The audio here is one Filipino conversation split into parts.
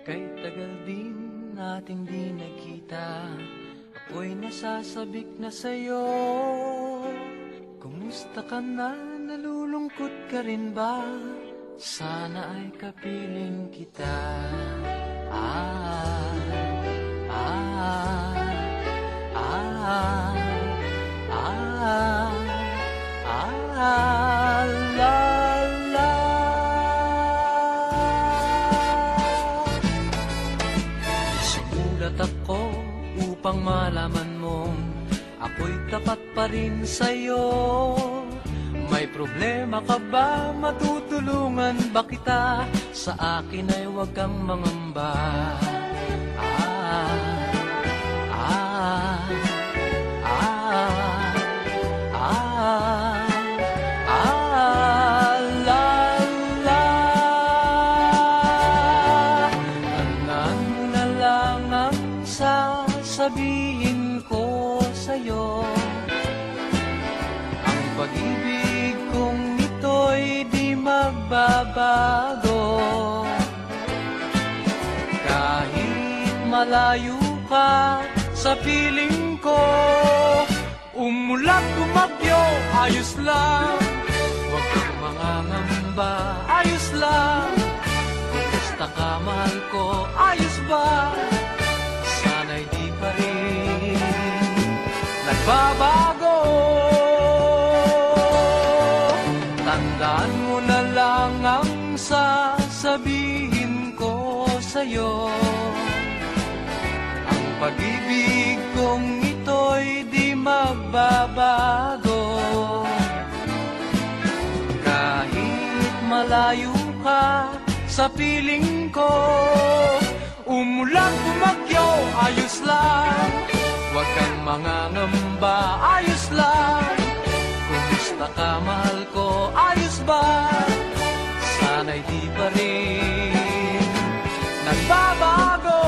Kay tagal din nating di nagkita, ako'y nasasabik na sa'yo. Kumusta ka na? Nalulungkot ka rin ba? Sana ay kapiling kita. Ah, ah, ah, ah, ah, la, la. Sumulat ako upang malaman mong ako'y tapat pa rin sa'yo. May problema ka ba? Matutulungan ba kita? Sa akin ay huwag kang mangamba. Ah, ah, ah, ah, ah, la, la. Tandaan mo na lang ang sasabihin ko sa'yo. Ang pag-ibig kong ito'y di magbabago. Kahit malayo ka sa piling ko, umulan tumagyo, ayos lang. Huwag kang mangangamba, ayos lang. Kumusta ka, mahal ko, ayos ba? Sana'y di pa rin nagbabago. Tandaan mo na lang ang sasabihin ko sa'yo. Ang pag-ibig kong ito'y di magbabago. Kahit malayo ka sa piling ko, umulan tumagyo, ayos lang. Huwag kang mangangamba, ayos lang. Kumusta ka, mahal ko, ayos ba? Sana'y di pa rin nagbabago.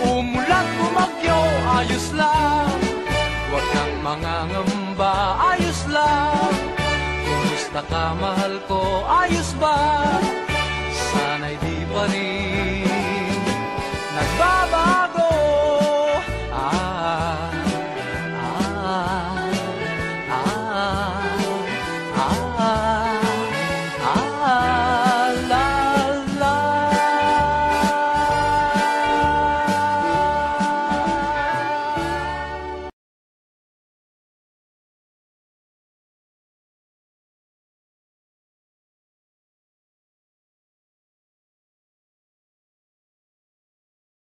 Umulan tumagyo, ayos lang. Huwag kang mangangamba, ayos lang. Kumusta ka, mahal ko, ayos ba? Sana'y di pa rin